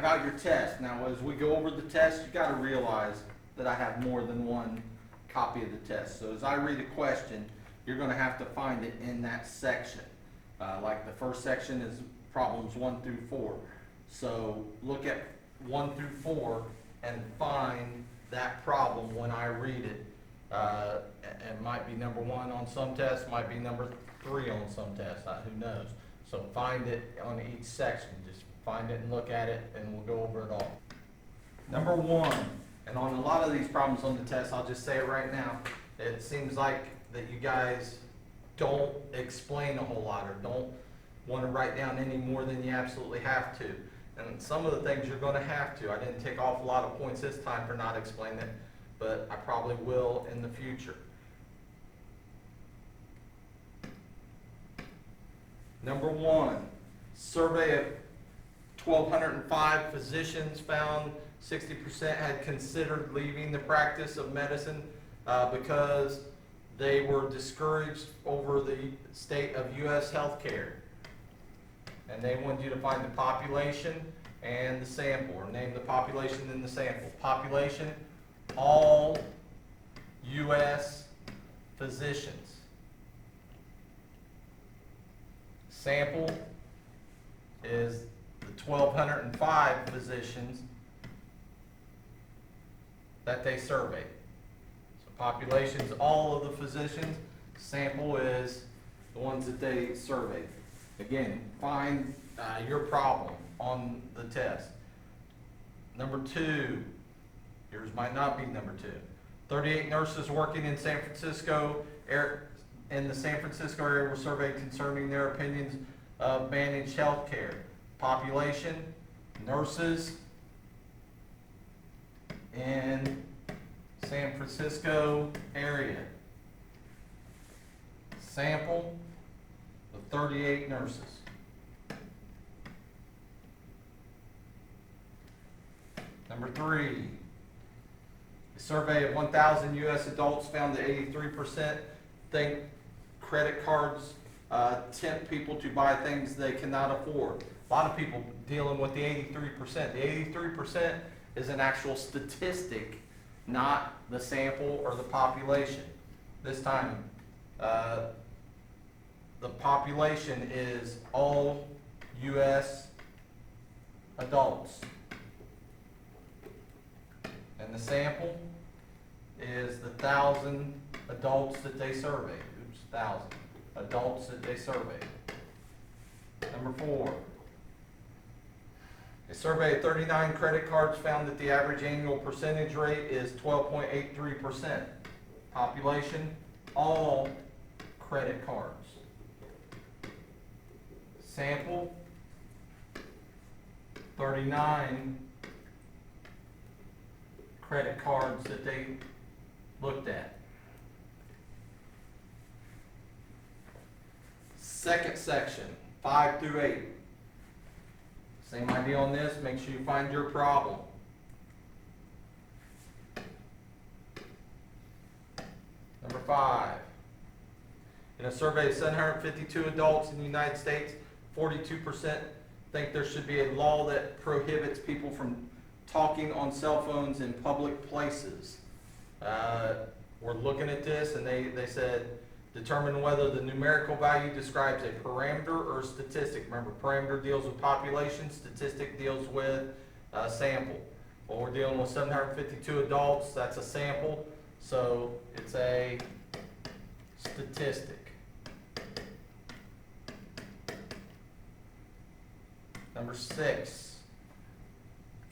have out your test. Now, as we go over the test, you gotta realize that I have more than one copy of the test. So as I read a question, you're gonna have to find it in that section. Like the first section is problems 1 through 4. So look at 1 through 4 and find that problem when I read it. It might be number 1 on some tests, might be number 3 on some tests, who knows. So find it on each section, just find it and look at it, and we'll go over it all. Number 1, and on a lot of these problems on the test, I'll just say it right now, it seems like that you guys don't explain a whole lot or don't want to write down any more than you absolutely have to. And some of the things you're going to have to. I didn't take off a lot of points this time for not explaining it, but I probably will in the future. Number 1, survey of 1,205 physicians found 60% had considered leaving the practice of medicine because they were discouraged over the state of U.S. healthcare. And they wanted you to find the population and the sample, or name the population and the sample. Population, all U.S. physicians. Sample is the 1,205 physicians that they surveyed. So population is all of the physicians. Sample is the ones that they surveyed. Again, find your problem on the test. Number 2, yours might not be number 2. 38 nurses working in San Francisco in the San Francisco area were surveyed concerning their opinions of managed health care. Population, nurses in San Francisco area. Sample of 38 nurses. Number 3, a survey of 1,000 U.S. adults found that 83% think credit cards tempt people to buy things they cannot afford. A lot of people dealing with the 83%. The 83% is an actual statistic, not the sample or the population. This time, the population is all U.S. adults. And the sample is the 1,000 adults that they surveyed. 1,000 adults that they surveyed. Number 4. A survey of 39 credit cards found that the average annual percentage rate is 12.83%. Population, all credit cards. Sample, 39 credit cards that they looked at. Second section, 5 through 8. Same idea on this, make sure you find your problem. Number 5. In a survey of 752 adults in the United States, 42% think there should be a law that prohibits people from talking on cell phones in public places. We're looking at this, and they said, determine whether the numerical value describes a parameter or a statistic. Remember, parameter deals with population, statistic deals with sample. Well, we're dealing with 752 adults, that's a sample, so it's a statistic. Number 6,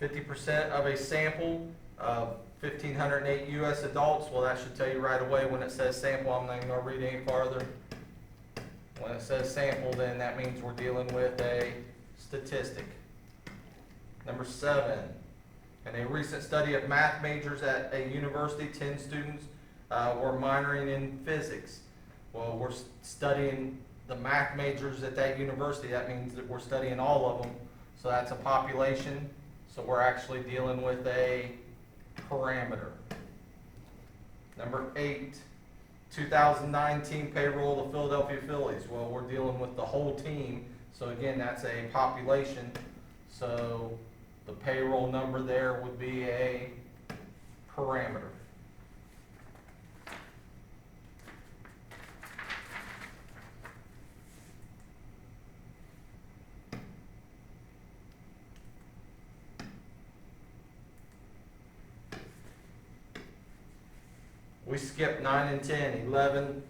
50% of a sample of 1,508 U.S. adults. Well, that should tell you right away when it says sample. I'm not even going to read any farther. When it says sample, then that means we're dealing with a statistic. Number 7, in a recent study of math majors at a university, 10 students were minoring in physics. Well, we're studying the math majors at that university. That means that we're studying all of them. So that's a population. So we're actually dealing with a parameter. Number 8, 2019 payroll of the Philadelphia Phillies. Well, we're dealing with the whole team. So again, that's a population. So the payroll number there would be a parameter. We skipped 9 and 10, 11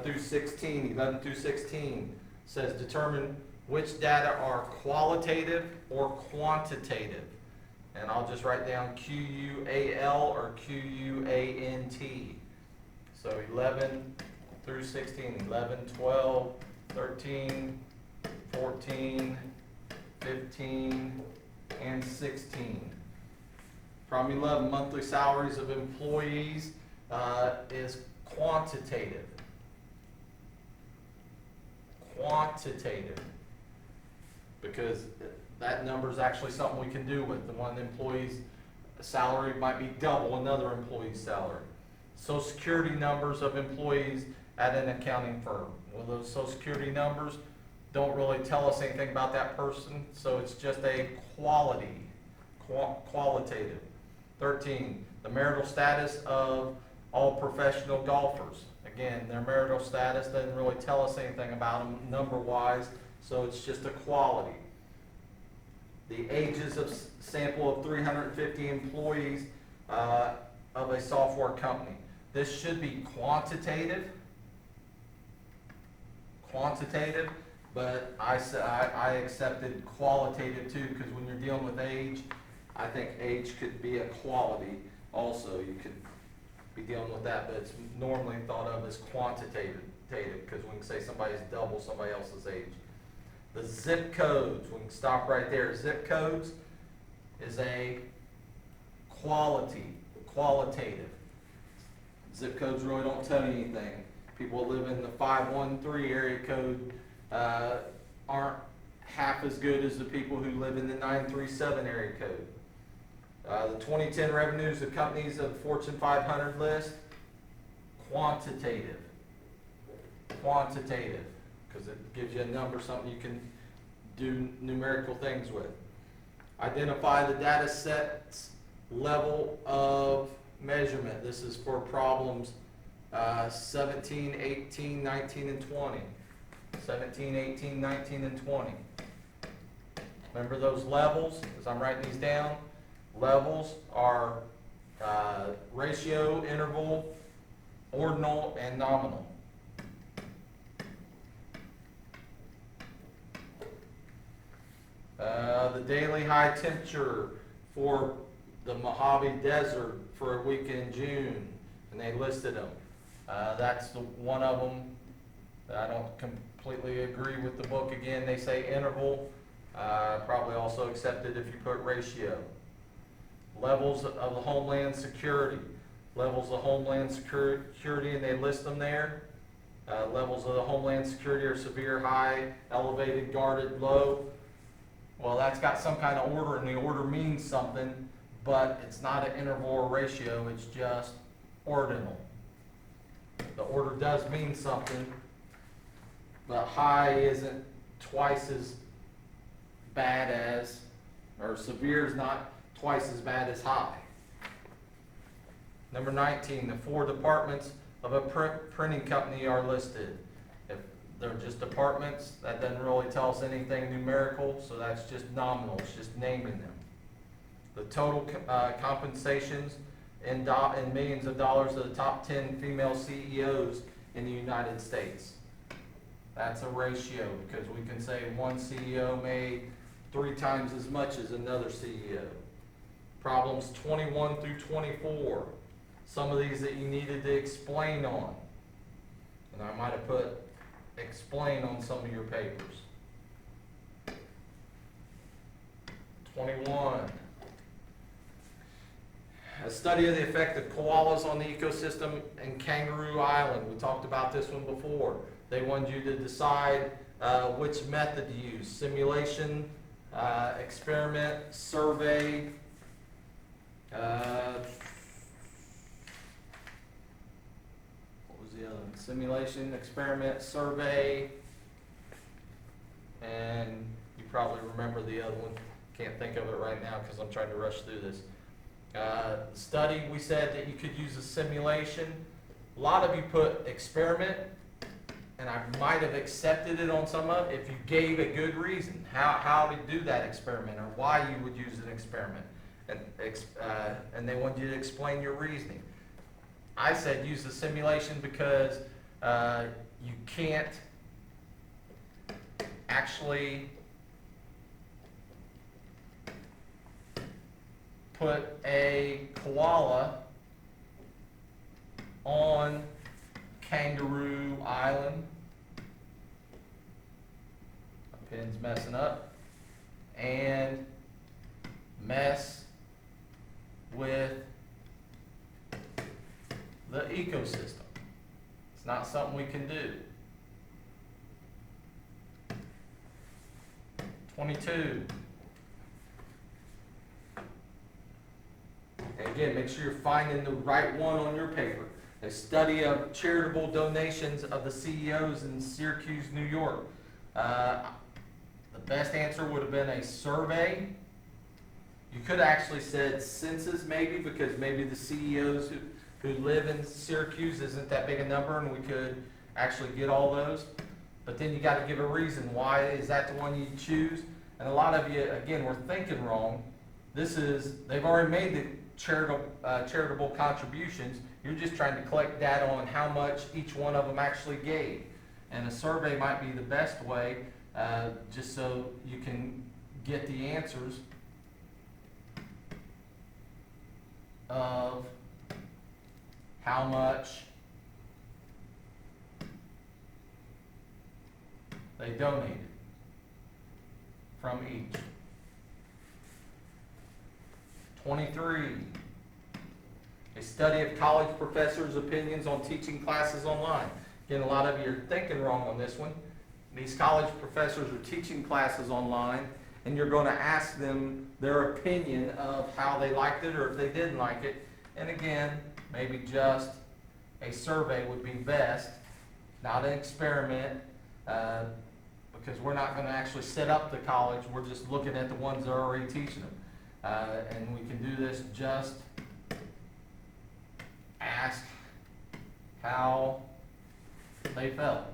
through 16. 11 through 16 says determine which data are qualitative or quantitative. And I'll just write down QUAL or QUANT. So 11 through 16, 11, 12, 13, 14, 15, and 16. Problem 11, monthly salaries of employees is quantitative. Quantitative. Because that number is actually something we can do with. The one employee's salary might be double another employee's salary. Social Security numbers of employees at an accounting firm. Well, those Social Security numbers don't really tell us anything about that person, so it's just a qualitative. 13, the marital status of all professional golfers. Again, their marital status doesn't really tell us anything about them number-wise, so it's just a quality. The ages of sample of 350 employees of a software company. This should be quantitative, but I accepted qualitative too, because when you're dealing with age, I think age could be a quality also. You could be dealing with that, but it's normally thought of as quantitative, because we can say somebody's double somebody else's age. The zip codes, we can stop right there. Zip codes is a qualitative. Zip codes really don't tell you anything. People who live in the 513 area code aren't half as good as the people who live in the 937 area code. The 2010 revenues of companies of Fortune 500 list, quantitative, because it gives you a number, something you can do numerical things with. Identify the data set's level of measurement. This is for problems 17, 18, 19, and 20. 17, 18, 19, and 20. Remember those levels, as I'm writing these down? Levels are ratio, interval, ordinal, and nominal. The daily high temperature for the Mojave Desert for a week in June, and they listed them. That's the one of them. I don't completely agree with the book. Again, they say interval. Probably also accepted if you put ratio. Levels of the Homeland Security. Levels of Homeland Security, and they list them there. Levels of the Homeland Security are severe, high, elevated, guarded, low. Well, that's got some kind of order, and the order means something, but it's not an interval or ratio, it's just ordinal. The order does mean something, but high isn't twice as bad as, or severe is not twice as bad as high. Number 19, the 4 departments of a printing company are listed. If they're just departments, that doesn't really tell us anything numerical, so that's just nominal, it's just naming them. The total compensations in millions of dollars of the top 10 female CEOs in the United States. That's a ratio, because we can say one CEO made 3 times as much as another CEO. Problems 21 through 24. Some of these that you needed to explain on. And I might have put explain on some of your papers. 21. A study of the effect of koalas on the ecosystem in Kangaroo Island. We talked about this one before. They wanted you to decide which method to use. Simulation, experiment, survey. What was the other one? Simulation, experiment, survey. And you probably remember the other one. can't think of it right now because I'm trying to rush through this. Study, we said that you could use a simulation. A lot of you put experiment, and I might have accepted it on some of it if you gave a good reason how to do that experiment or why you would use an experiment, and they want you to explain your reasoning. I said use the simulation because you can't actually put a koala on Kangaroo Island. My pen's messing up. And mess with the ecosystem. It's not something we can do. 22. And again, make sure you're finding the right one on your paper. A study of charitable donations of the CEOs in Syracuse, New York. The best answer would have been a survey. You could have actually said census maybe, because maybe the CEOs who live in Syracuse isn't that big a number and we could actually get all those. But then you got to give a reason. Why is that the one you choose? And a lot of you, again, we're thinking wrong. They've already made the charitable contributions. You're just trying to collect data on how much each one of them actually gave. And a survey might be the best way, just so you can get the answers of how much they donated from each. 23. A study of college professors' opinions on teaching classes online. Again, a lot of you are thinking wrong on this one. These college professors are teaching classes online, and you're going to ask them their opinion of how they liked it or if they didn't like it. And again, maybe just a survey would be best, not an experiment, because we're not going to actually set up the college. We're just looking at the ones that are already teaching them. And we can do this, just ask how they felt.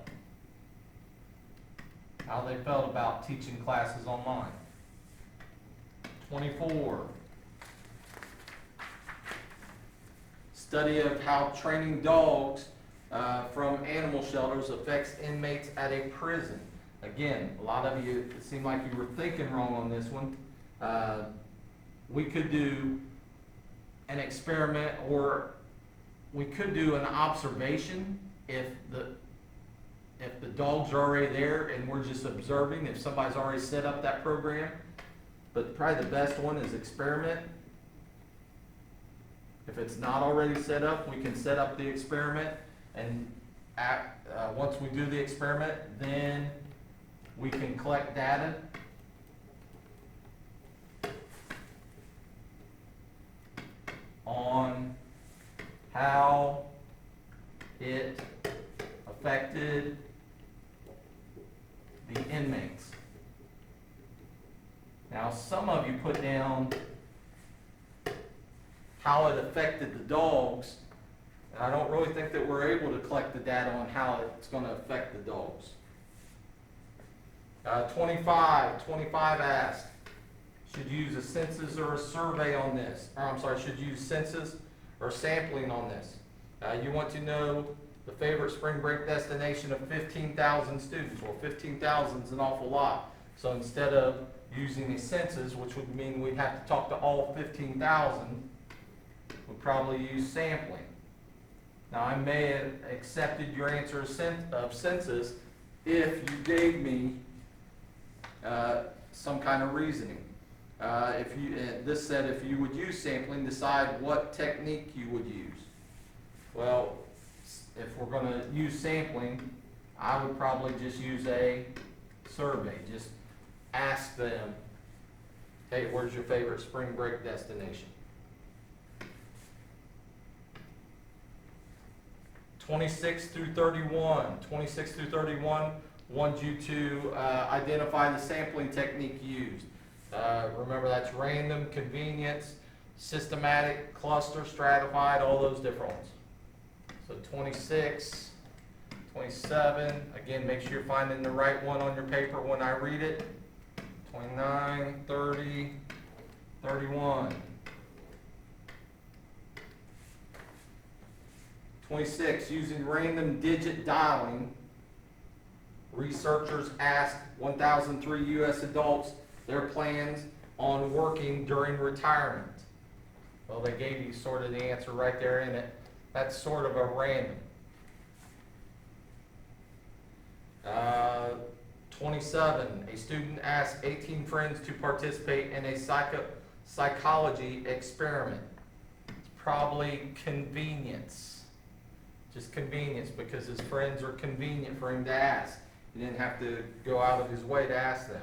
How they felt about teaching classes online. 24. Study of how training dogs from animal shelters affects inmates at a prison. Again, a lot of you, it seemed like you were thinking wrong on this one. We could do an experiment, or we could do an observation if the dogs are already there and we're just observing, if somebody's already set up that program. But probably the best one is experiment. If it's not already set up, we can set up the experiment, and once we do the experiment, then we can collect data. On how it affected the inmates. Now, some of you put down how it affected the dogs, and I don't really think that we're able to collect the data on how it's going to affect the dogs. 25 asked, should you use a census or a survey on this? Or I'm sorry, should you use census or sampling on this? You want to know the favorite spring break destination of 15,000 students. Well, 15,000 is an awful lot. So instead of using a census, which would mean we'd have to talk to all 15,000, we'd probably use sampling. Now, I may have accepted your answer of census if you gave me some kind of reasoning. This said if you would use sampling, decide what technique you would use. Well, if we're going to use sampling, I would probably just use a survey. Just ask them, hey, where's your favorite spring break destination? 26 through 31. 26 through 31 want you to identify the sampling technique used. Remember, that's random, convenience, systematic, cluster, stratified, all those different ones. So 26, 27, again, make sure you're finding the right one on your paper when I read it. 29, 30, 31. 26, using random digit dialing, researchers asked 1,003 U.S. adults their plans on working during retirement. Well, they gave you sort of the answer right there in it. That's sort of a random. 27, a student asked 18 friends to participate in a psychology experiment. It's probably convenience. Just convenience, because his friends are convenient for him to ask. He didn't have to go out of his way to ask them.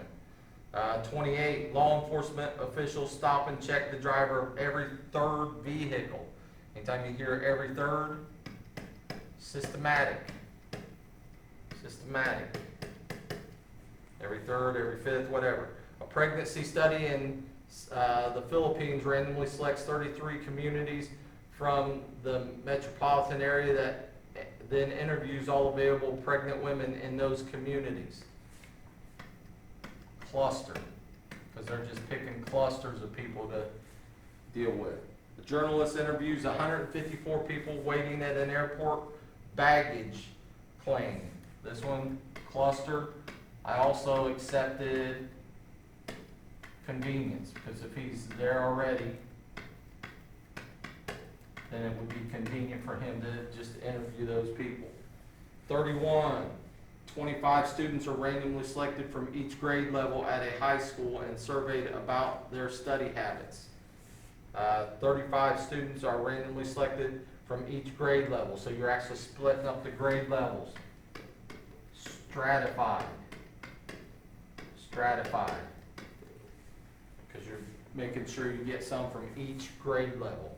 28, law enforcement officials stop and check the driver of every third vehicle. Anytime you hear every third, systematic. Systematic. Every third, every fifth, whatever. A pregnancy study in the Philippines randomly selects 33 communities from the metropolitan area that then interviews all available pregnant women in those communities. Cluster, because they're just picking clusters of people to deal with. The journalist interviews 154 people waiting at an airport baggage claim. This one, cluster. I also accepted convenience, because if he's there already, then it would be convenient for him to just interview those people. 31, 25 students are randomly selected from each grade level at a high school and surveyed about their study habits. 35 students are randomly selected from each grade level, so you're actually splitting up the grade levels. Stratified. Stratified. Because you're making sure you get some from each grade level.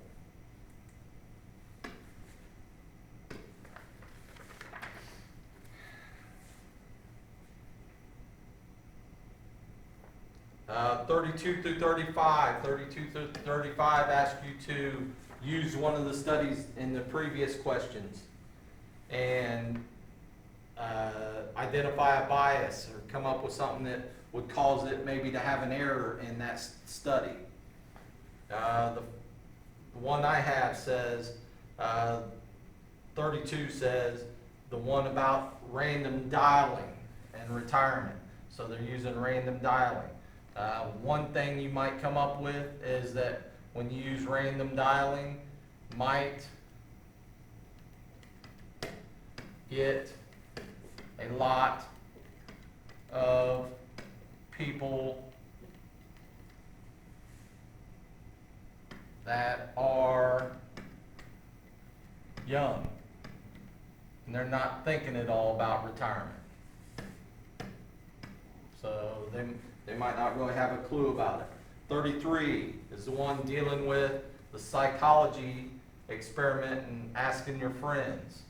Uh, 32 through 35. 32 through 35 ask you to use one of the studies in the previous questions and identify a bias or come up with something that would cause it maybe to have an error in that study. The one I have says, 32 says the one about random dialing and retirement. So they're using random dialing. One thing you might come up with is that when you use random dialing, might get a lot of people that are young and they're not thinking at all about retirement. So they might not really have a clue about it. 33 is the one dealing with the psychology experiment and asking your friends.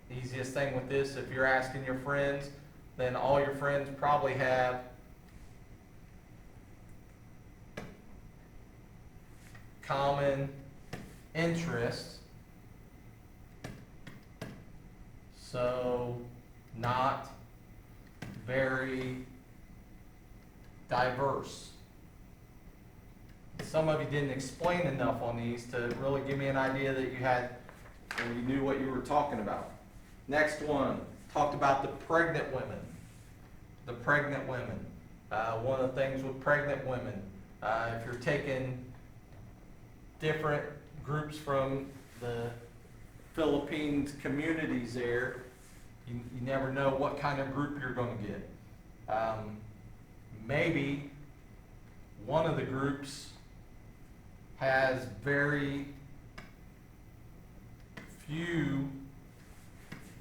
The easiest thing with this, if you're asking your friends, then all your friends probably have common interests. So not very diverse. Some of you didn't explain enough on these to really give me an idea that you had and you knew what you were talking about. Next one, talked about the pregnant women. The pregnant women. One of the things with pregnant women, if you're taking different groups from the Philippines communities there, you never know what kind of group you're going to get. Maybe one of the groups has very few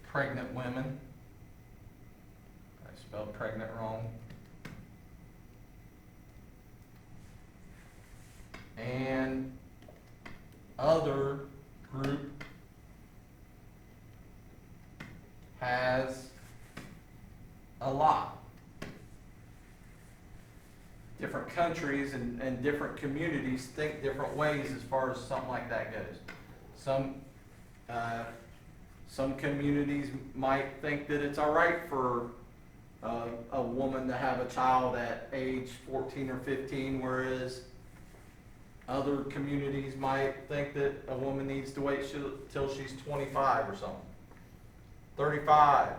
pregnant women. I spelled pregnant wrong. And other group has a lot. Different countries and different communities think different ways as far as something like that goes. Some communities might think that it's all right for a woman to have a child at age 14 or 15, whereas other communities might think that a woman needs to wait till she's 25 or something. 35.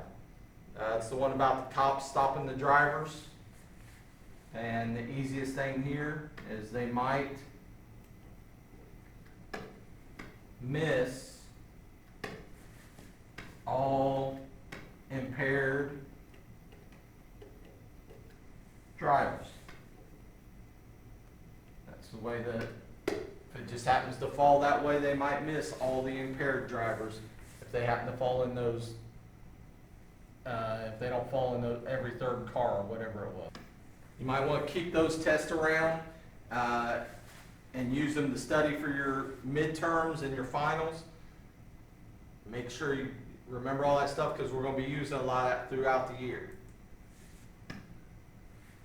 It's the one about the cops stopping the drivers. And the easiest thing here is they might miss all impaired drivers. That's the way that, if it just happens to fall that way, they might miss all the impaired drivers if they happen to fall in those, if they don't fall in every third car or whatever it was. You might want to keep those tests around and use them to study for your midterms and your finals. Make sure you remember all that stuff because we're going to be using a lot of that throughout the year.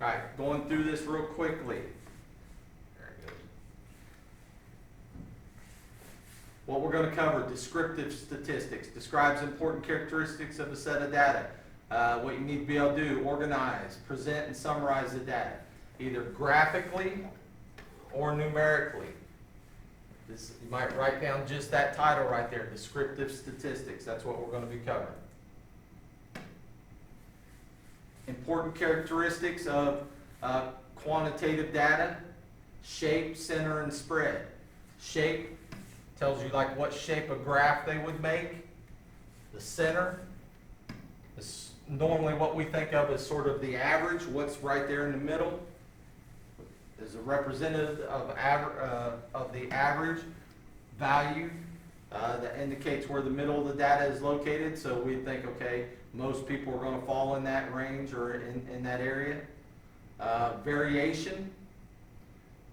All right, going through this real quickly. There it goes. What we're going to cover, descriptive statistics, describes important characteristics of a set of data. What you need to be able to do, organize, present, and summarize the data, either graphically or numerically. You might write down just that title right there, descriptive statistics. That's what we're going to be covering. Important characteristics of quantitative data: shape, center, and spread. Shape tells you like what shape a graph they would make. The center is normally what we think of as sort of the average, what's right there in the middle is a representative of the average value that indicates where the middle of the data is located. So we think, okay, most people are going to fall in that range or in that area. Variation.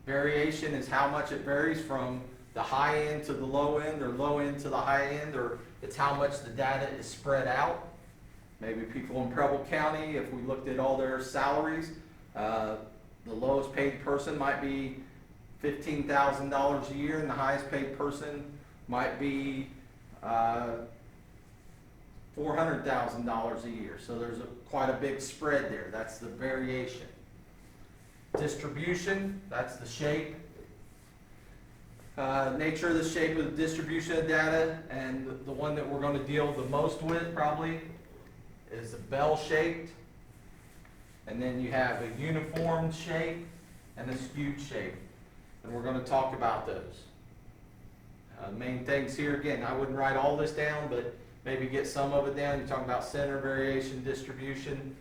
Variation is how much it varies from the high end to the low end, or low end to the high end, or it's how much the data is spread out. Maybe people in Preble County, if we looked at all their salaries, the lowest paid person might be $15,000 a year, and the highest paid person might be $400,000 a year. So there's quite a big spread there. That's the variation. Distribution, that's the shape. Nature of the shape of the distribution of data, and the one that we're going to deal the most with probably is the bell-shaped. And then you have a uniform shape and a skewed shape. And we're going to talk about those. Main things here, again, I wouldn't write all this down, but maybe get some of it down. You're talking about center, variation, distribution.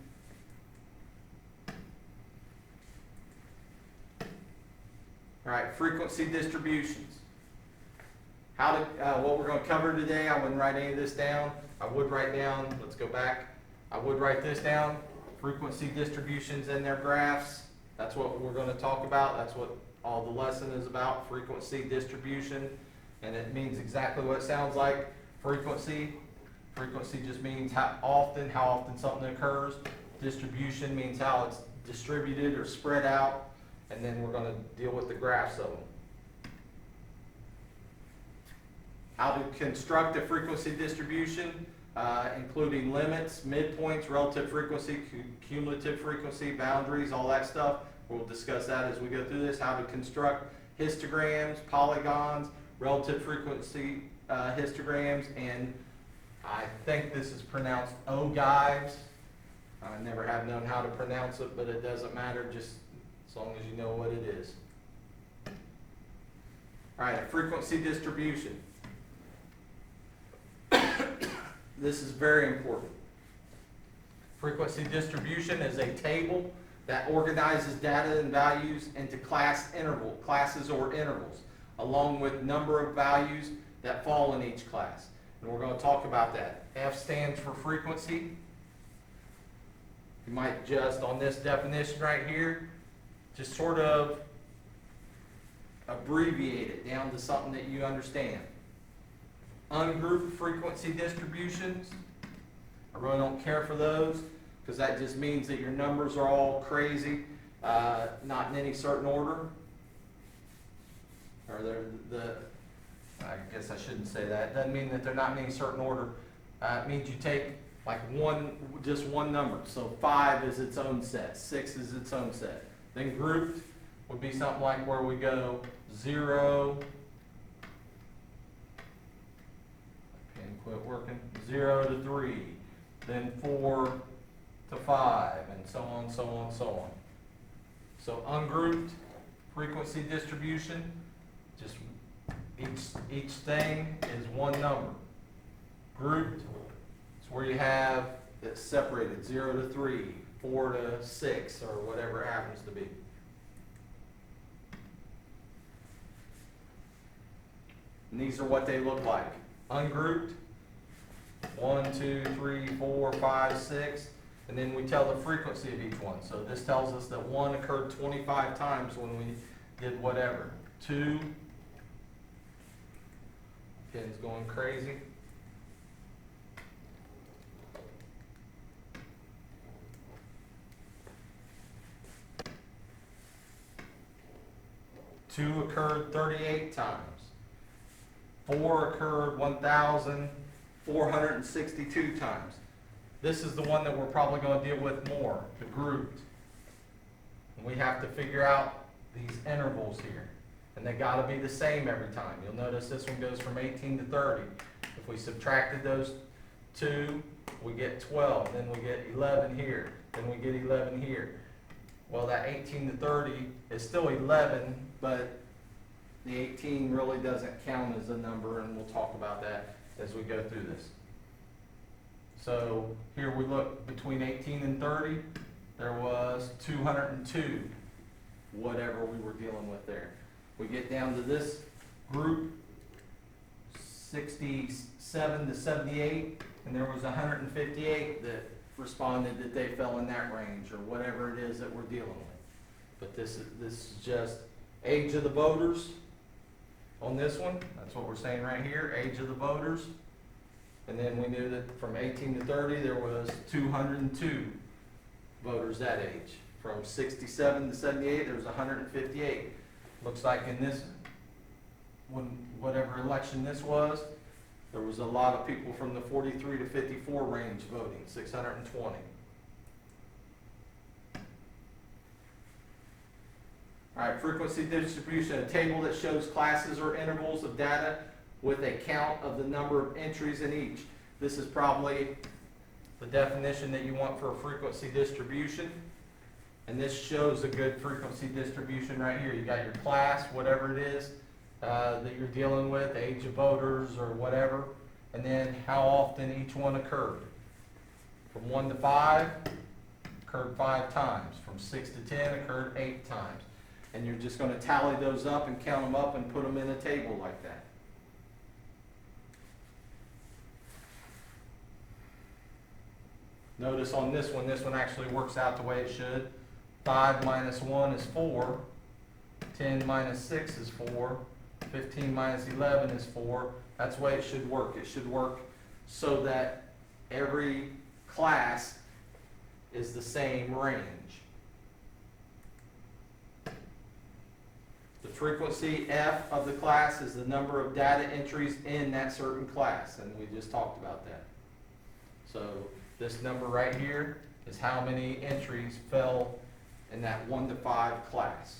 All right, frequency distributions. What we're going to cover today, I wouldn't write any of this down. I would write down, let's go back. I would write this down, frequency distributions in their graphs. That's what we're going to talk about. That's what all the lesson is about, frequency distribution. And it means exactly what it sounds like, frequency. Frequency just means how often something occurs. Distribution means how it's distributed or spread out. And then we're going to deal with the graphs of them. How to construct a frequency distribution, including limits, midpoints, relative frequency, cumulative frequency, boundaries, all that stuff. We'll discuss that as we go through this. How to construct histograms, polygons, relative frequency histograms, and I think this is pronounced ogives. I never have known how to pronounce it, but it doesn't matter, just as long as you know what it is. All right, a frequency distribution. This is very important. Frequency distribution is a table that organizes data and values into classes or intervals, along with number of values that fall in each class. And we're going to talk about that. F stands for frequency. You might just, on this definition right here, just sort of abbreviate it down to something that you understand. Ungrouped frequency distributions, I really don't care for those because that just means that your numbers are all crazy not in any certain order. Or I guess I shouldn't say that. It doesn't mean that they're not in any certain order. It means you take like just one number. So 5 is its own set, 6 is its own set. Then grouped would be something like where we go 0, pen quit working, 0 to 3, then 4 to 5, and so on, so on, so on. So ungrouped frequency distribution, just each thing is one number. Grouped is where you have it separated 0 to 3, 4 to 6, or whatever it happens to be. And these are what they look like. Ungrouped, 1, 2, 3, 4, 5, 6, and then we tell the frequency of each one. So this tells us that 1 occurred 25 times when we did whatever. 2, pen's going crazy. 2 occurred 38 times. 4 occurred 1,462 times. This is the one that we're probably going to deal with more, the grouped. And we have to figure out these intervals here. And they got to be the same every time. You'll notice this one goes from 18 to 30. If we subtracted those 2, we get 12. Then we get 11 here. Then we get 11 here. Well, that 18 to 30 is still 11, but the 18 really doesn't count as a number, and we'll talk about that as we go through this. So here we look between 18 and 30, there was 202, whatever we were dealing with there. We get down to this group, 67 to 78, and there was 158 that responded that they fell in that range, or whatever it is that we're dealing with. But this is just age of the voters on this one. That's what we're saying right here, age of the voters. And then we knew that from 18 to 30, there was 202 voters that age. From 67 to 78, there was 158. Looks like in this, whatever election this was, there was a lot of people from the 43 to 54 range voting, 620. All right, frequency distribution, a table that shows classes or intervals of data with a count of the number of entries in each. This is probably the definition that you want for a frequency distribution. And this shows a good frequency distribution right here. You got your class, whatever it is that you're dealing with, age of voters or whatever, and then how often each one occurred. From 1 to 5, occurred 5 times. From 6 to 10, occurred 8 times. And you're just going to tally those up and count them up and put them in a table like that. Notice on this one actually works out the way it should. 5 minus 1 is 4. 10 minus 6 is 4. 15 minus 11 is 4. That's the way it should work. It should work so that every class is the same range. The frequency F of the class is the number of data entries in that certain class, and we just talked about that. So this number right here is how many entries fell in that 1 to 5 class.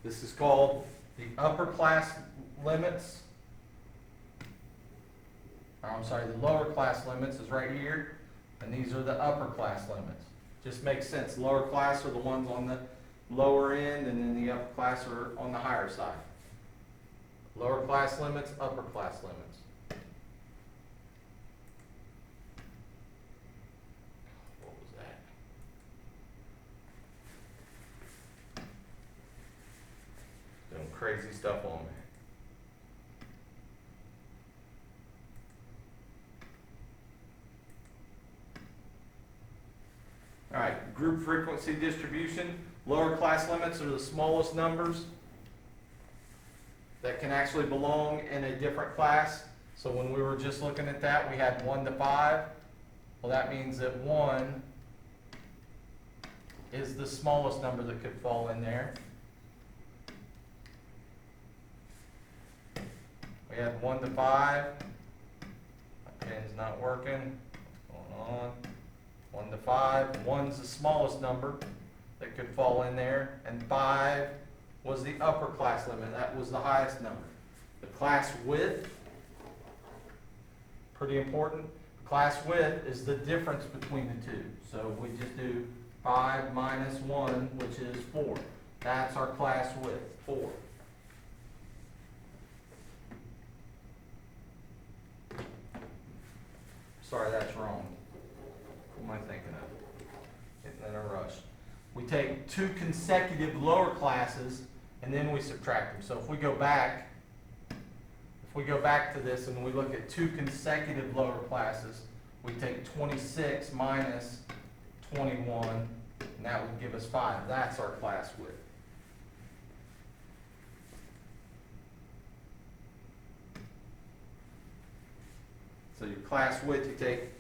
This is called the upper class limits. The lower class limits is right here, and these are the upper class limits. Just makes sense. Lower class are the ones on the lower end, and then the upper class are on the higher side. Lower class limits, upper class limits. What was that? Doing crazy stuff on me. All right, group frequency distribution. Lower class limits are the smallest numbers that can actually belong in a different class. So when we were just looking at that, we had 1 to 5. Well, that means that 1 is the smallest number that could fall in there. We had 1 to 5. My pen's not working. What's going on? 1 to 5. 1's the smallest number that could fall in there, and 5 was the upper class limit. That was the highest number. The class width, pretty important. Class width is the difference between the two. So we just do 5 minus 1, which is 4. That's our class width, 4. Sorry, that's wrong. What am I thinking of? Getting in a rush. We take 2 consecutive lower classes and then we subtract them. So if we go back to this and we look at 2 consecutive lower classes, we take 26 minus 21, and that would give us 5. That's our class width. So your class width, you take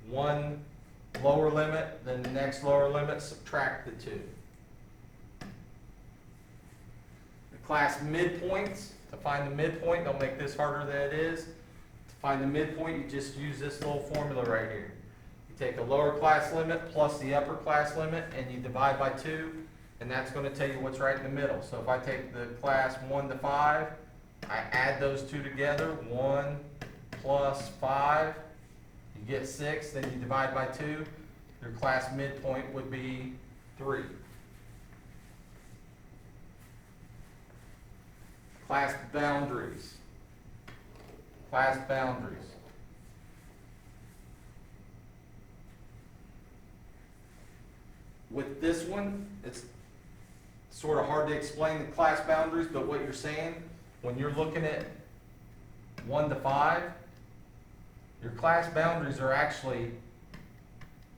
one lower limit, then the next lower limit, subtract the 2. The class midpoints, to find the midpoint, don't make this harder than it is. To find the midpoint, you just use this little formula right here. You take a lower class limit plus the upper class limit and you divide by 2, and that's going to tell you what's right in the middle. So if I take the class 1 to 5, I add those 2 together, 1 plus 5, you get 6, then you divide by 2, your class midpoint would be 3. Class boundaries. Class boundaries. With this one, it's sort of hard to explain the class boundaries, but what you're saying, when you're looking at 1 to 5, your class boundaries are actually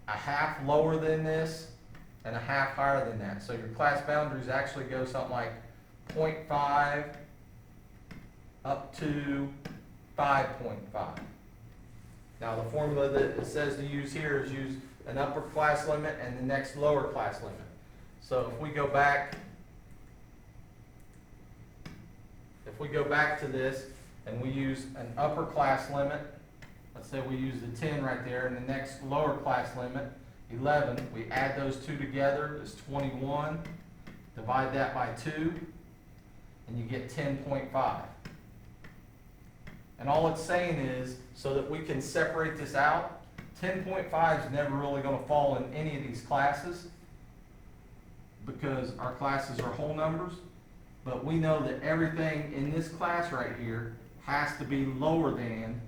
a half lower than this and a half higher than that. So your class boundaries actually go something like 0.5 up to 5.5. Now the formula that it says to use here is use an upper class limit and the next lower class limit. So if we go back to this and we use an upper class limit, let's say we use the 10 right there, and the next lower class limit, 11, we add those 2 together, is 21, divide that by 2, and you get 10.5. And all it's saying is, so that we can separate this out, 10.5 is never really going to fall in any of these classes because our classes are whole numbers, but we know that everything in this class right here has to be lower than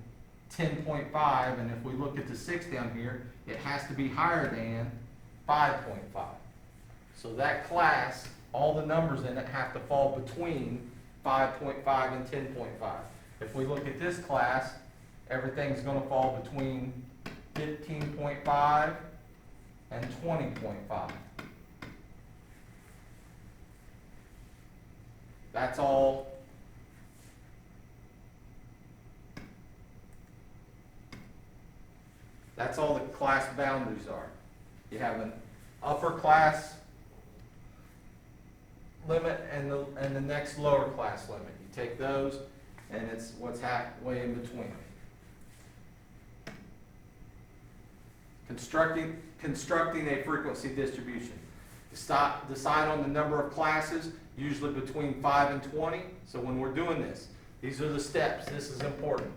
10.5, and if we look at the 6 down here, it has to be higher than 5.5. So that class, all the numbers in it have to fall between 5.5 and 10.5. If we look at this class, everything's going to fall between 15.5 and 20.5. That's all. That's all the class boundaries are. You have an upper class limit and the next lower class limit. You take those, and it's what's halfway in between. Constructing a frequency distribution. Decide on the number of classes, usually between 5 and 20. So when we're doing this, these are the steps. This is important.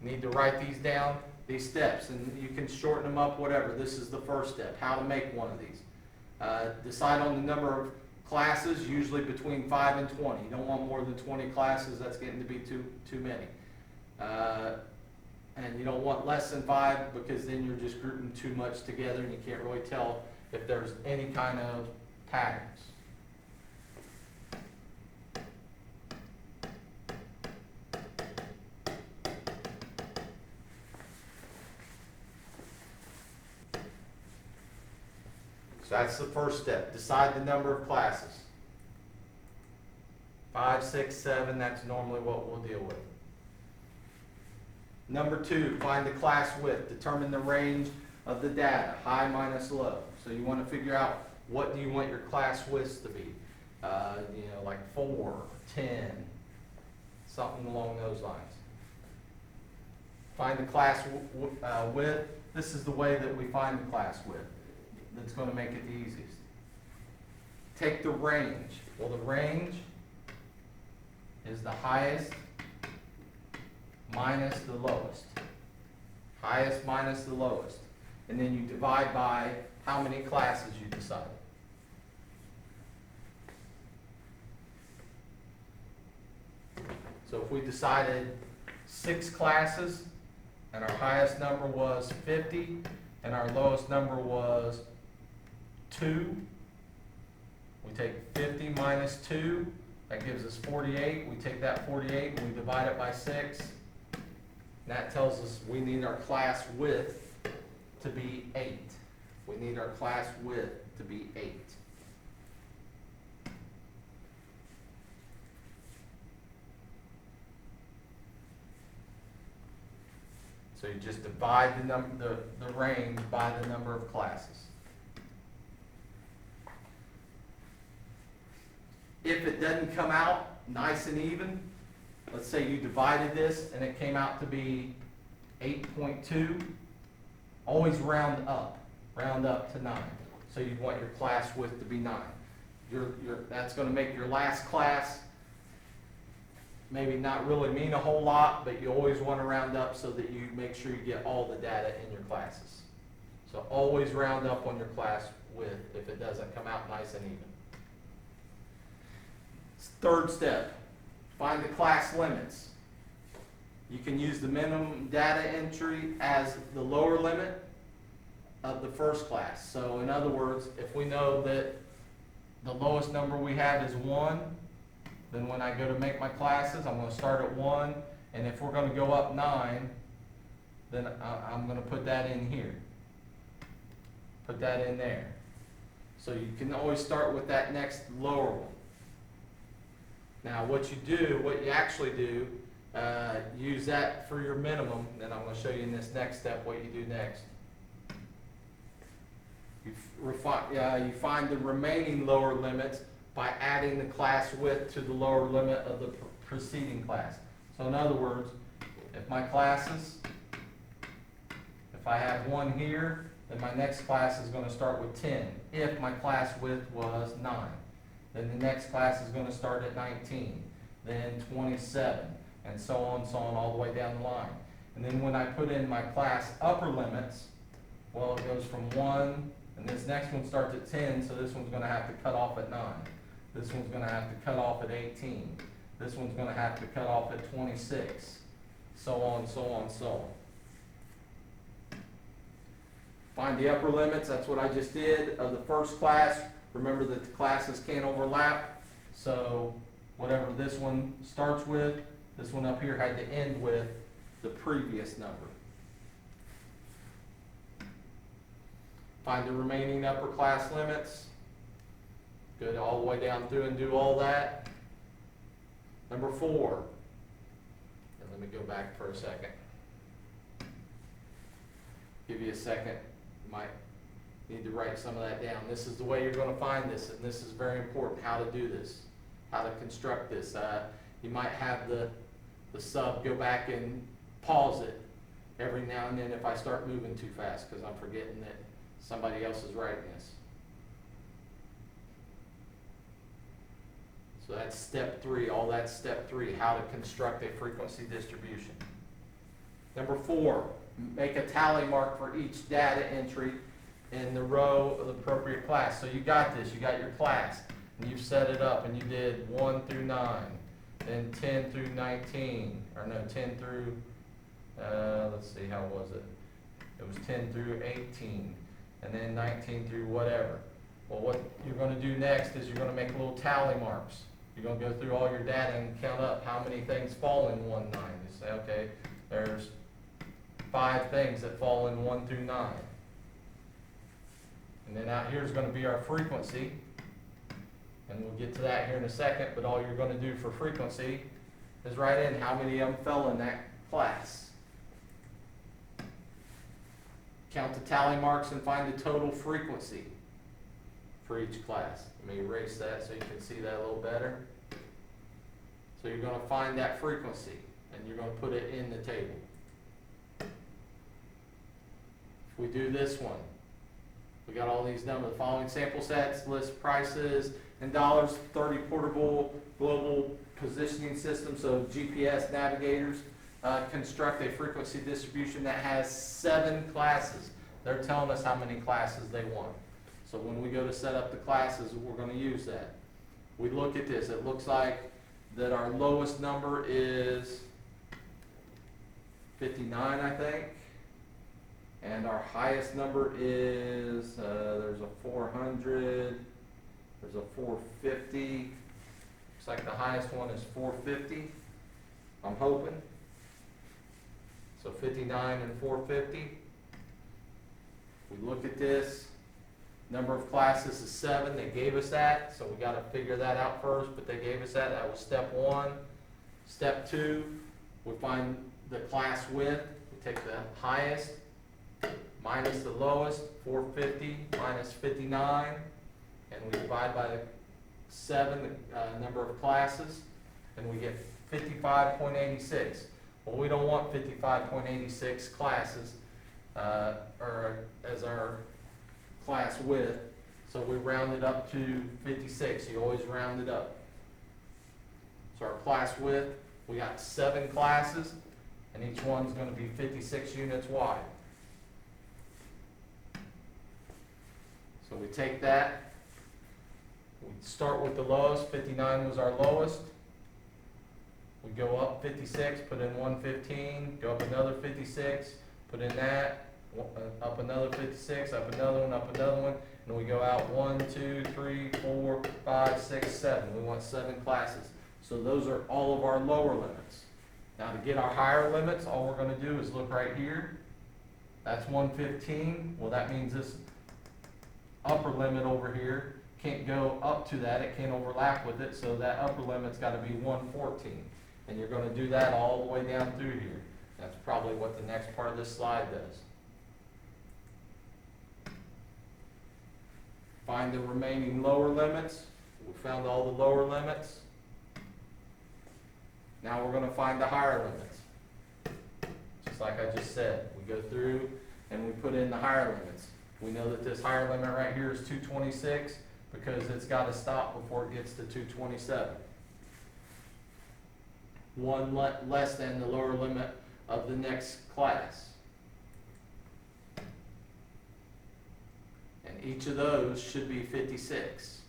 You need to write these down, these steps, and you can shorten them up, whatever. This is the first step, how to make one of these. Decide on the number of classes, usually between 5 and 20. You don't want more than 20 classes, that's getting to be too many. And you don't want less than 5 because then you're just grouping too much together and you can't really tell if there's any kind of patterns. So that's the first step. Decide the number of classes. 5, 6, 7, that's normally what we'll deal with. Number 2, find the class width, determine the range of the data, high minus low. So you want to figure out what do you want your class widths to be. Like 4, 10, something along those lines. Find the class width. This is the way that we find the class width. That's going to make it the easiest. Take the range. Well, the range is the highest minus the lowest. Highest minus the lowest. And then you divide by how many classes you decided. So if we decided 6 classes, and our highest number was 50, and our lowest number was 2, we take 50 minus 2, that gives us 48. We take that 48 and we divide it by 6. And that tells us we need our class width to be 8. We need our class width to be 8. So you just divide the range by the number of classes. If it doesn't come out nice and even, let's say you divided this and it came out to be 8.2, always round up to 9. So you want your class width to be 9. That's going to make your last class maybe not really mean a whole lot, but you always want to round up so that you make sure you get all the data in your classes. So always round up on your class width if it doesn't come out nice and even. Third step, find the class limits. You can use the minimum data entry as the lower limit of the first class. So in other words, if we know that the lowest number we have is 1, then when I go to make my classes, I'm going to start at 1, and if we're going to go up 9, then I'm going to put that in here. Put that in there. So you can always start with that next lower one. Now what you actually do, use that for your minimum, then I'm going to show you in this next step what you do next. You find the remaining lower limits by adding the class width to the lower limit of the preceding class. So in other words, if my classes, if I have 1 here, then my next class is going to start with 10. If my class width was 9. Then the next class is going to start at 19, then 27, and so on all the way down the line. And then when I put in my class upper limits, well, it goes from 1, and this next one starts at 10, so this one's going to have to cut off at 9. This one's going to have to cut off at 18. This one's going to have to cut off at 26, so on. Find the upper limits, that's what I just did, of the first class. Remember that the classes can't overlap, so whatever this one starts with, this one up here had to end with the previous number. Find the remaining upper class limits. Go all the way down through and do all that. Number 4. And let me go back for a second. Give you a second. You might need to write some of that down. This is the way you're going to find this, and this is very important, how to do this, how to construct this. You might have the sub go back and pause it every now and then if I start moving too fast, because I'm forgetting that somebody else is writing this. So that's step 3, all that's step 3, how to construct a frequency distribution. Number 4, make a tally mark for each data entry in the row of the appropriate class. So you got this, you got your class, and you've set it up, and you did 1 through 9, then 10 through 19, or no, 10 through, let's see, how was it? It was 10 through 18, and then 19 through whatever. Well, what you're going to do next is you're going to make little tally marks. You're going to go through all your data and count up how many things fall in 1, 9. You say, okay, there's 5 things that fall in 1 through 9. And then out here is going to be our frequency. And we'll get to that here in a second, but all you're going to do for frequency is write in how many of them fell in that class. count the tally marks and find the total frequency for each class. Let me erase that so you can see that a little better. So you're gonna find that frequency, and you're gonna put it in the table. If we do this one, we got all these numbers. The following sample sets list prices in dollars, 30 portable global positioning systems, so GPS navigators, construct a frequency distribution that has 7 classes. They're telling us how many classes they want. So when we go to set up the classes, we're gonna use that. We look at this, it looks like that our lowest number is 59, I think. And our highest number is, there's a 400, there's a 450. Looks like the highest one is 450, I'm hoping. So 59 and 450. We look at this, number of classes is 7, they gave us that, so we gotta figure that out first, but they gave us that, that was step 1. Step 2, we find the class width, we take the highest, minus the lowest, 450 minus 59, and we divide by the 7, the number of classes, and we get 55.86. Well, we don't want 55.86 classes or as our class width, so we round it up to 56. You always round it up. So our class width, we got 7 classes, and each one's going to be 56 units wide. So we take that, we start with the lowest, 59 was our lowest. We go up 56, put in 115, go up another 56, put in that, up another 56, up another one, and we go out 1, 2, 3, 4, 5, 6, 7. We want 7 classes. So those are all of our lower limits. Now to get our higher limits, all we're gonna do is look right here. That's 115. Well, that means this upper limit over here can't go up to that, it can't overlap with it, so that upper limit's gotta be 114. And you're gonna do that all the way down through here. That's probably what the next part of this slide does. Find the remaining lower limits. We found all the lower limits. Now we're gonna find the higher limits. Just like I just said, we go through and we put in the higher limits. We know that this higher limit right here is 226 because it's got to stop before it gets to 227. One less than the lower limit of the next class. And each of those should be 56.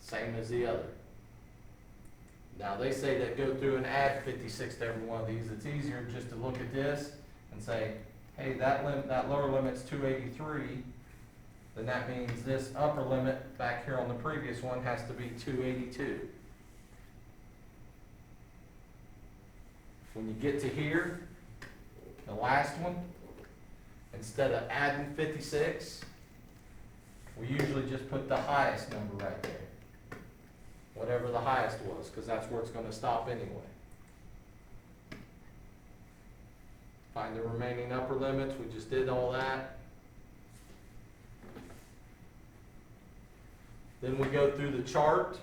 Same as the other. Now they say that go through and add 56 to every one of these. It's easier just to look at this and say, hey, that lower limit's 283, then that means this upper limit back here on the previous one has to be 282. When you get to here, the last one, instead of adding 56, we usually just put the highest number right there. Whatever the highest was, because that's where it's going to stop anyway. Find the remaining upper limits, we just did all that. Then we go through the chart.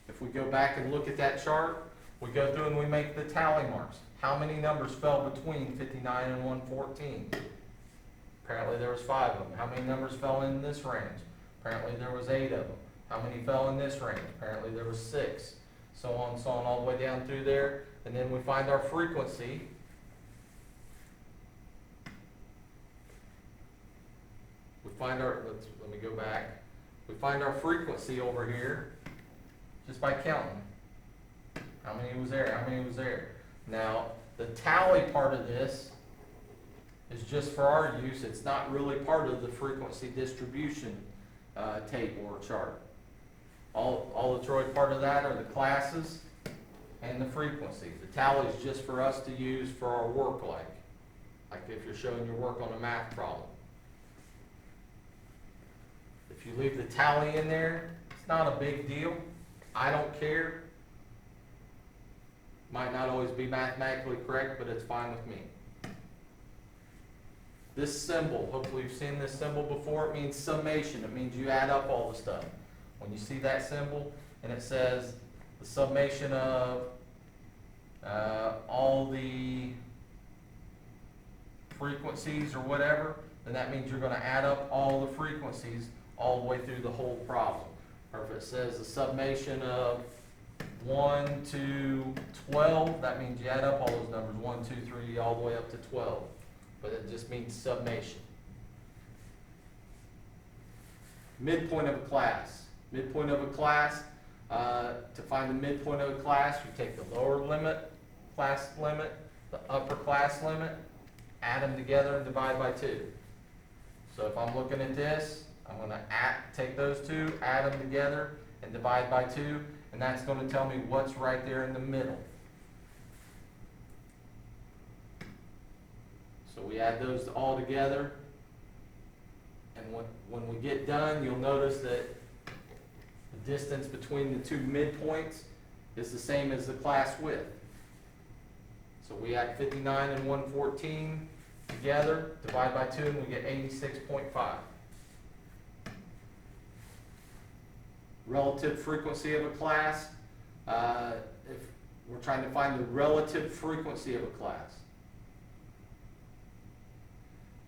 If we go back and look at that chart, we go through and we make the tally marks. How many numbers fell between 59 and 114? Apparently there was 5 of them. How many numbers fell in this range? Apparently there was 8 of them. How many fell in this range? Apparently there was 6. So on all the way down through there. And then we find our frequency. We find our, let me go back. We find our frequency over here just by counting. How many was there? How many was there? Now, the tally part of this is just for our use. It's not really part of the frequency distribution table or chart. All that's really part of that are the classes and the frequency. The tally is just for us to use for our work, like if you're showing your work on a math problem. If you leave the tally in there, it's not a big deal. I don't care. Might not always be mathematically correct, but it's fine with me. This symbol, hopefully you've seen this symbol before, it means summation, it means you add up all the stuff. When you see that symbol and it says the summation of all the frequencies or whatever, then that means you're gonna add up all the frequencies all the way through the whole problem. Or if it says the summation of 1 to 12, that means you add up all those numbers, 1, 2, 3, all the way up to 12. But it just means summation. Midpoint of a class. Midpoint of a class, to find the midpoint of a class, you take the lower limit, class limit, the upper class limit, add them together and divide by 2. So if I'm looking at this, I'm going to take those two, add them together, and divide by 2, and that's going to tell me what's right there in the middle. So we add those all together, and when we get done, you'll notice that the distance between the two midpoints is the same as the class width. So we add 59 and 114 together, divide by 2, and we get 86.5. Relative frequency of a class, if we're trying to find the relative frequency of a class,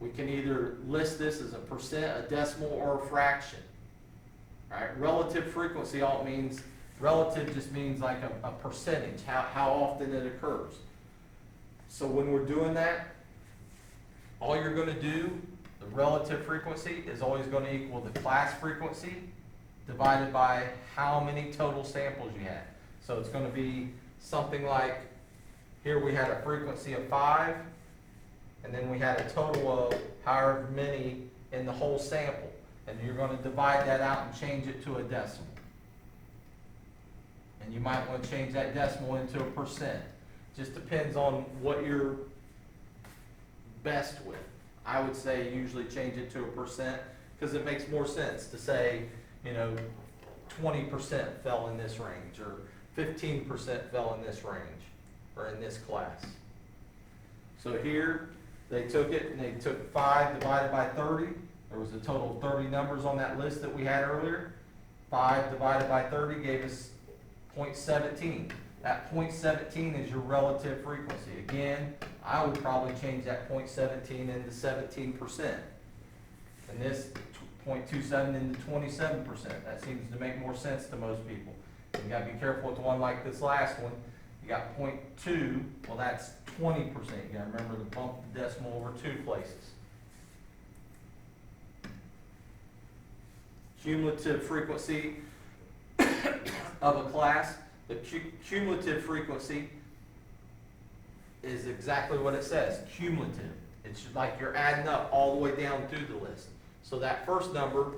we can either list this as a percent, a decimal, or a fraction. Right? Relative frequency all it means, relative just means like a percentage, how often it occurs. So when we're doing that, all you're going to do, the relative frequency is always going to equal the class frequency divided by how many total samples you had. So it's going to be something like, here we had a frequency of 5, and then we had a total of however many in the whole sample. And you're going to divide that out and change it to a decimal. And you might want to change that decimal into a percent. Just depends on what you're best with. I would say usually change it to a percent because it makes more sense to say, 20% fell in this range or 15% fell in this range or in this class. So here they took it and they took 5 divided by 30. There was a total of 30 numbers on that list that we had earlier. 5 divided by 30 gave us 0.17. That 0.17 is your relative frequency. Again, I would probably change that 0.17 into 17%. And this 0.27 into 27%. That seems to make more sense to most people. You gotta be careful with the one like this last one. You got 0.2, well that's 20%. You gotta remember to bump the decimal over 2 places. Cumulative frequency of a class. The cumulative frequency is exactly what it says, cumulative. It's like you're adding up all the way down through the list. So that first number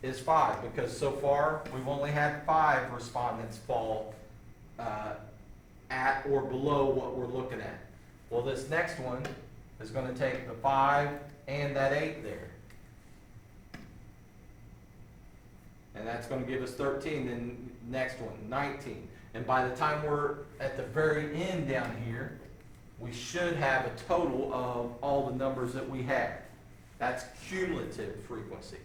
is 5 because so far we've only had 5 respondents fall at or below what we're looking at. Well, this next one is going to take the 5 and that 8 there. And that's going to give us 13, then next one, 19. And by the time we're at the very end down here, we should have a total of all the numbers that we had. That's cumulative frequency.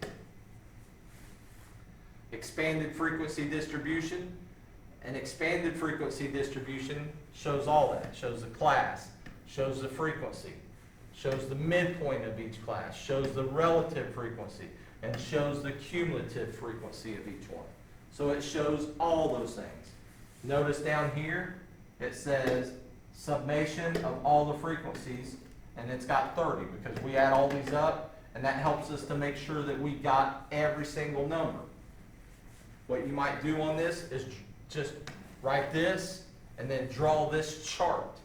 Expanded frequency distribution. An expanded frequency distribution shows all that. It shows the class, shows the frequency, shows the midpoint of each class, shows the relative frequency, and shows the cumulative frequency of each one. So it shows all those things. Notice down here, it says summation of all the frequencies, and it's got 30 because we add all these up, and that helps us to make sure that we got every single number. What you might do on this is just write this, and then draw this chart,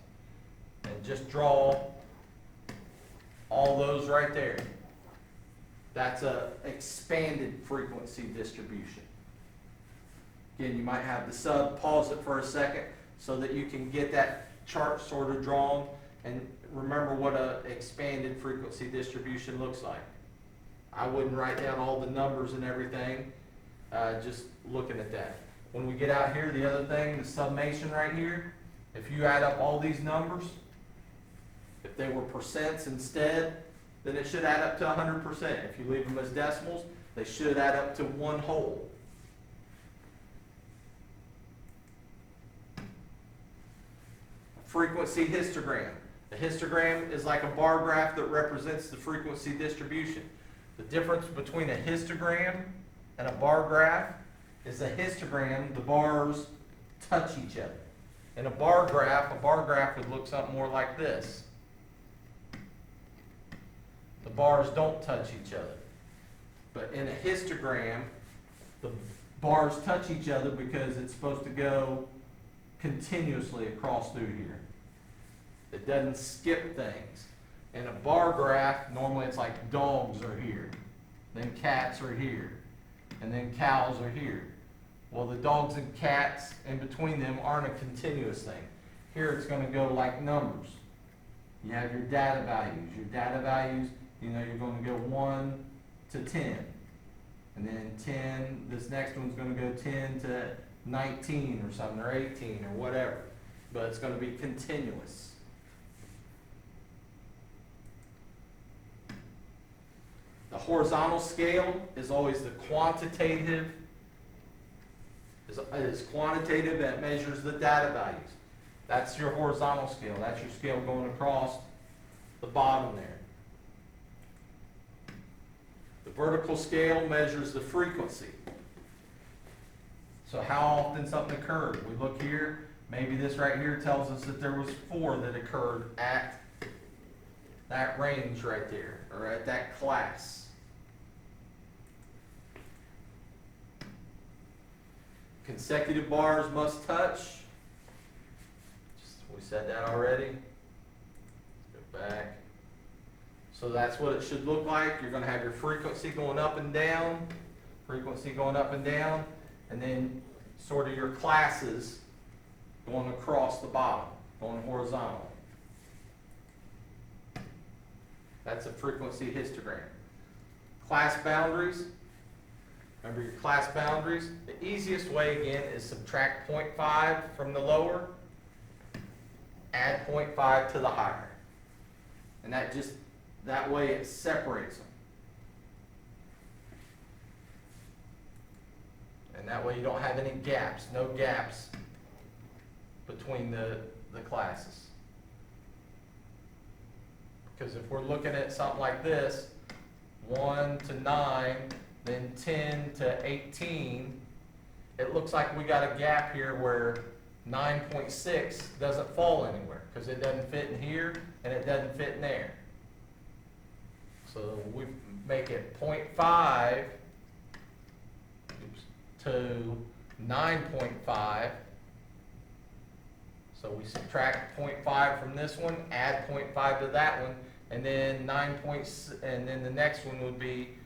and just draw all those right there. That's a expanded frequency distribution. Again, you might have the sub pause it for a second so that you can get that chart sort of drawn and remember what an expanded frequency distribution looks like. I wouldn't write down all the numbers and everything, just looking at that. When we get out here, the other thing, the summation right here, if you add up all these numbers, if they were percents instead, then it should add up to 100%. If you leave them as decimals, they should add up to one whole. Frequency histogram. The histogram is like a bar graph that represents the frequency distribution. The difference between a histogram and a bar graph is a histogram, the bars touch each other. In a bar graph would look something more like this. The bars don't touch each other. But in a histogram, the bars touch each other because it's supposed to go continuously across through here. It doesn't skip things. In a bar graph, normally it's like dogs are here, then cats are here, and then cows are here. Well, the dogs and cats in between them aren't a continuous thing. Here it's going to go like numbers. You have your data values. Your data values, you're going to go 1 to 10. And then 10, this next one's going to go 10 to 19 or something, or 18 or whatever. But it's going to be continuous. The horizontal scale is always the quantitative. It's quantitative, that measures the data values. That's your horizontal scale. That's your scale going across the bottom there. The vertical scale measures the frequency. So how often something occurred. We look here, maybe this right here tells us that there was 4 that occurred at that range right there, or at that class. Consecutive bars must touch. We said that already. Let's go back. So that's what it should look like. You're going to have your frequency going up and down, frequency going up and down, and then sort of your classes going across the bottom, going horizontal. That's a frequency histogram. Class boundaries. Remember your class boundaries? The easiest way, again, is subtract 0.5 from the lower, add 0.5 to the higher. And that way it separates them. And that way you don't have any gaps, no gaps between the classes. Because if we're looking at something like this, 1 to 9, then 10 to 18, it looks like we got a gap here where 9.6 doesn't fall anywhere because it doesn't fit in here and it doesn't fit in there. So we make it 0.5 to 9.5. So we subtract 0.5 from this one, add 0.5 to that one, and then and then the next one would be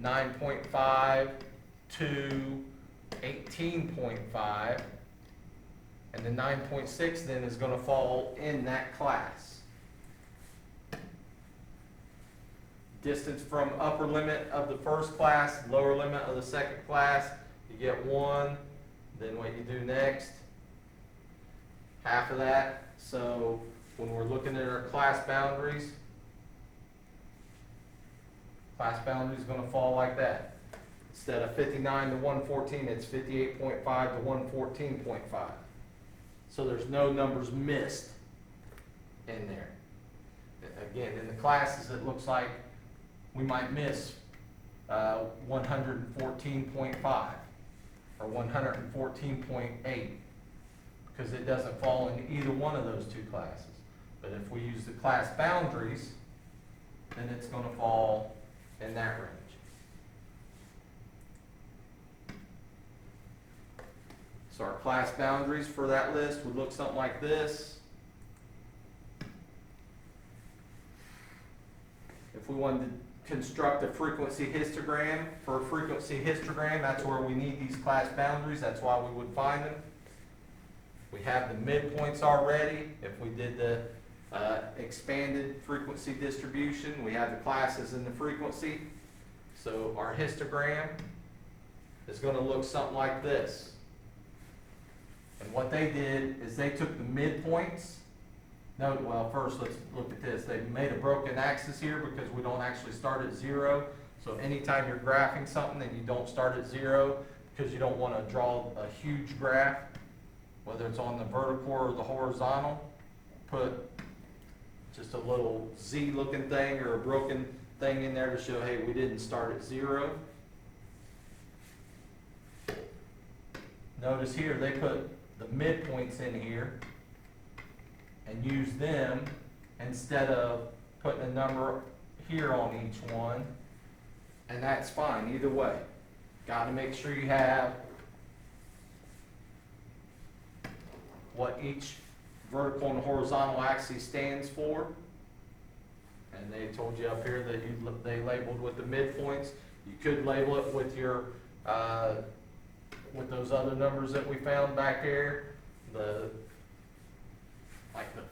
9.5 to 18.5, and the 9.6 then is going to fall in that class. Distance from upper limit of the first class, lower limit of the second class, you get 1, then what you do next, half of that. So when we're looking at our class boundaries is going to fall like that. Instead of 59 to 114, it's 58.5 to 114.5. So there's no numbers missed in there. Again, in the classes, it looks like we might miss 114.5 or 114.8 because it doesn't fall in either one of those two classes. But if we use the class boundaries, then it's going to fall in that range. So our class boundaries for that list would look something like this. If we wanted to construct a frequency histogram, for a frequency histogram, that's where we need these class boundaries. That's why we would find them. We have the midpoints already. If we did the expanded frequency distribution, we have the classes and the frequency. So our histogram is going to look something like this. And what they did is they took the midpoints No, well, first, let's look at this. They've made a broken axis here because we don't actually start at 0. So anytime you're graphing something and you don't start at 0, because you don't want to draw a huge graph, whether it's on the vertical or the horizontal, put just a little Z looking thing or a broken thing in there to show, hey, we didn't start at 0. Notice here, they put the midpoints in here and use them instead of putting a number here on each one. And that's fine, either way. Gotta make sure you have what each vertical and horizontal axis stands for. And they told you up here that they labeled with the midpoints. You could label it with your, with those other numbers that we found back there, like the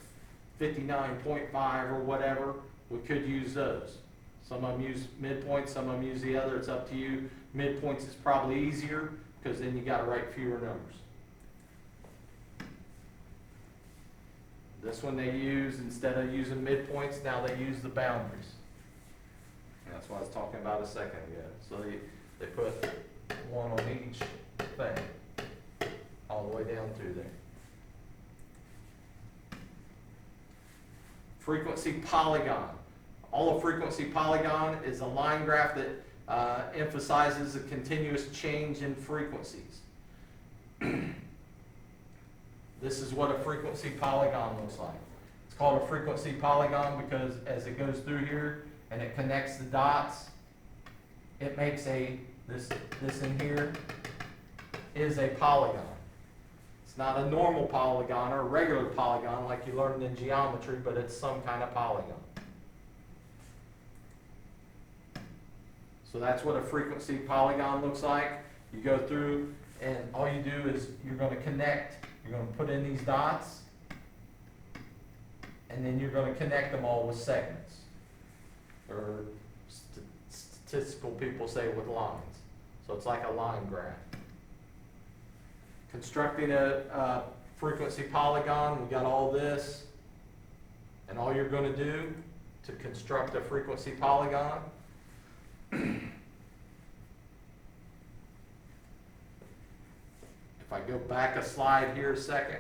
59.5 or whatever, we could use those. Some of them use midpoints, some of them use the other, it's up to you. Midpoints is probably easier, because then you gotta write fewer numbers. This one they use, instead of using midpoints, now they use the boundaries. And that's what I was talking about a second ago. So they put one on each thing, all the way down through there. Frequency polygon. All a frequency polygon is a line graph that emphasizes a continuous change in frequencies. This is what a frequency polygon looks like. It's called a frequency polygon because as it goes through here and it connects the dots, it makes this in here is a polygon. It's not a normal polygon or a regular polygon like you learned in geometry, but it's some kind of polygon. So that's what a frequency polygon looks like. You go through and all you do is you're going to connect, you're going to put in these dots, and then you're going to connect them all with segments. Or statistical people say with lines. So it's like a line graph. Constructing a frequency polygon, we got all this, and all you're going to do to construct a frequency polygon if I go back a slide here a second,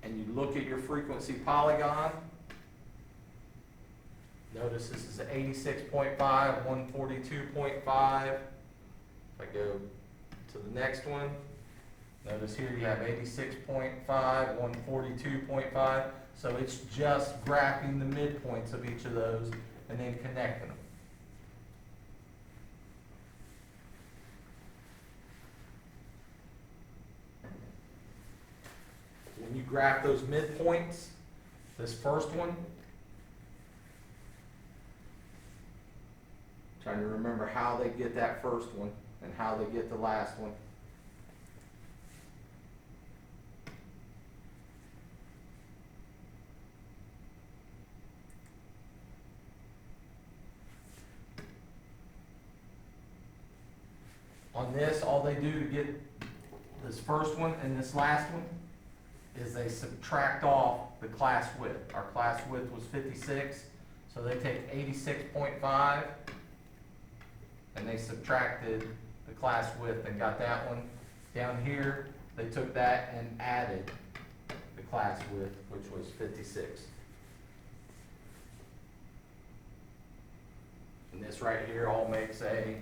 and you look at your frequency polygon, notice this is 86.5, 142.5. If I go to the next one, notice here you have 86.5, 142.5. So it's just graphing the midpoints of each of those and then connecting them. When you graph those midpoints, this first one, trying to remember how they get that first one and how they get the last one. On this, all they do to get this first one and this last one is they subtract off the class width. Our class width was 56, so they take 86.5 and they subtracted the class width and got that one. Down here, they took that and added the class width, which was 56. And this right here all makes a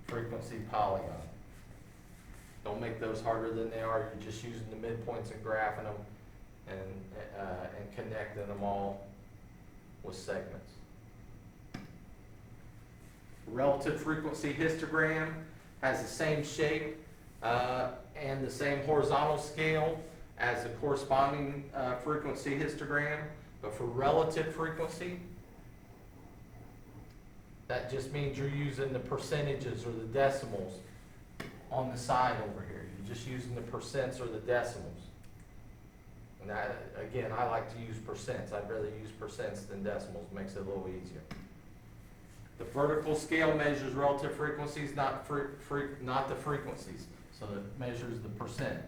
frequency polygon. Don't make those harder than they are. You're just using the midpoints and graphing them and connecting them all with segments. Relative frequency histogram has the same shape and the same horizontal scale as the corresponding frequency histogram, but for relative frequency, that just means you're using the percentages or the decimals on the side over here. You're just using the percents or the decimals. And that, again, I like to use percents. I'd rather use percents than decimals. It makes it a little easier. The vertical scale measures relative frequencies, not not the frequencies, so it measures the percent.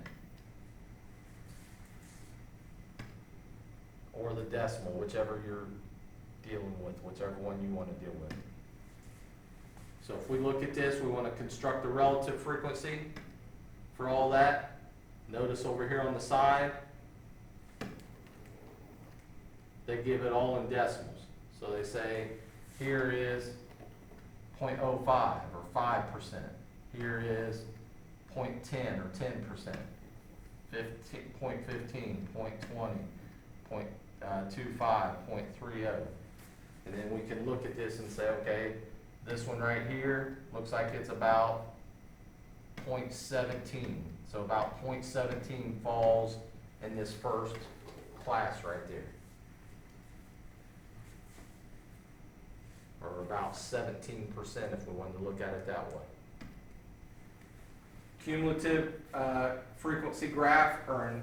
Or the decimal, whichever you're dealing with, whichever one you want to deal with. So if we look at this, we want to construct a relative frequency for all that. Notice over here on the side, they give it all in decimals. So they say, here is 0.05 or 5%. Here is 0.10 or 10%, 0.15, 0.20, 0.25, 0.30. And then we can look at this and say, okay, this one right here looks like it's about 0.17. So about 0.17 falls in this first class right there. Or about 17% if we wanted to look at it that way. Cumulative frequency graph, or an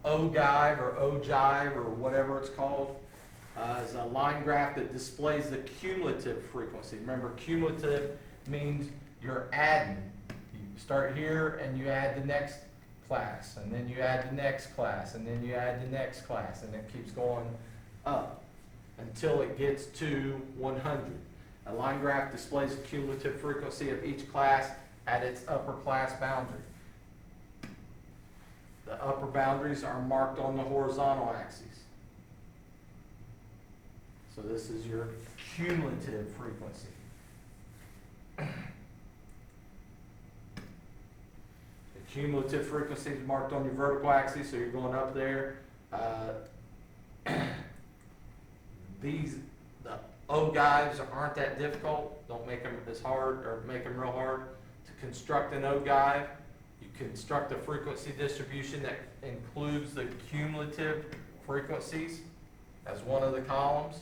ogive or ogive or whatever it's called, is a line graph that displays the cumulative frequency. Remember, cumulative means you're adding. You start here and you add the next class, and then you add the next class, and then you add the next class, and it keeps going up until it gets to 100. A line graph displays the cumulative frequency of each class at its upper class boundary. The upper boundaries are marked on the horizontal axis. So this is your cumulative frequency. The cumulative frequency is marked on your vertical axis, so you're going up there. The ogives aren't that difficult. Don't make them as hard, or make them real hard. To construct an ogive, you construct a frequency distribution that includes the cumulative frequencies as one of the columns.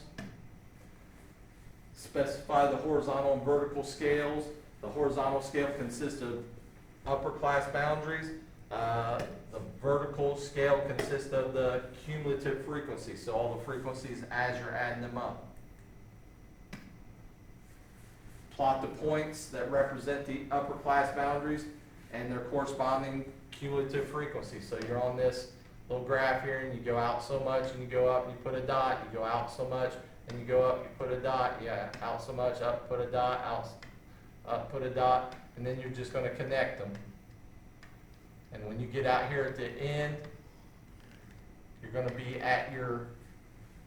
Specify the horizontal and vertical scales. The horizontal scale consists of upper class boundaries. The vertical scale consists of the cumulative frequency, so all the frequencies as you're adding them up. Plot the points that represent the upper class boundaries and their corresponding cumulative frequency. So you're on this little graph here, and you go out so much, and you go up, and you put a dot, you go out so much, and you go up, you put a dot, yeah, out so much, up, put a dot, out, up, put a dot, and then you're just going to connect them. And when you get out here at the end, you're going to be at your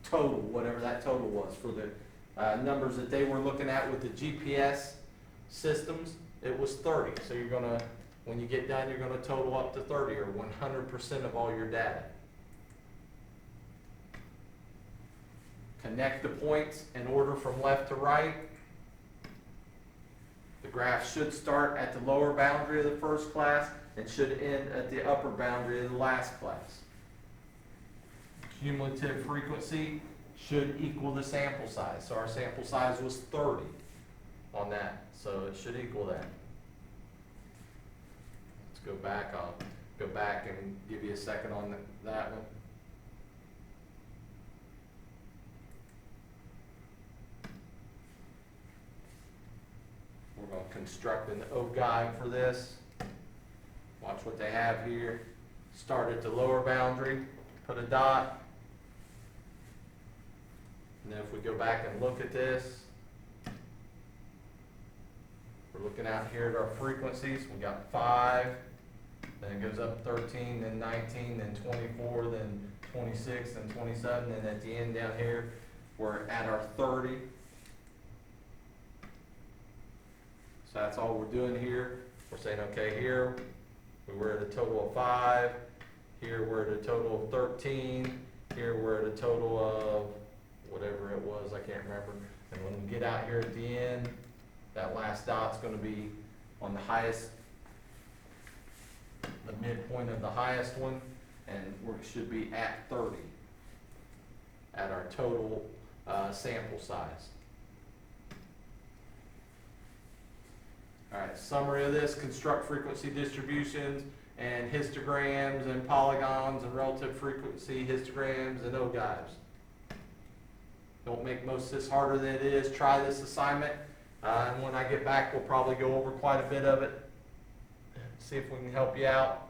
total, whatever that total was. For the numbers that they were looking at with the GPS systems, it was 30. So you're going to, when you get done, you're going to total up to 30, or 100% of all your data. Connect the points in order from left to right. The graph should start at the lower boundary of the first class and should end at the upper boundary of the last class. Cumulative frequency should equal the sample size. So our sample size was 30 on that, so it should equal that. Let's go back. I'll go back and give you a second on that one. We're going to construct an ogive for this. Watch what they have here. Start at the lower boundary, put a dot. And then if we go back and look at this, we're looking out here at our frequencies. We got 5, then it goes up 13, then 19, then 24, then 26, then 27, and at the end down here, we're at our 30. So that's all we're doing here. We're saying, okay, here we were at a total of 5. Here we're at a total of 13. Here we're at a total of whatever it was, I can't remember. And when we get out here at the end, that last dot's going to be on the highest, the midpoint of the highest one, and we should be at 30 at our total sample size. All right, summary of this: construct frequency distributions and histograms and polygons and relative frequency histograms and ogives. Don't make most of this harder than it is. Try this assignment. And when I get back, we'll probably go over quite a bit of it. See if we can help you out.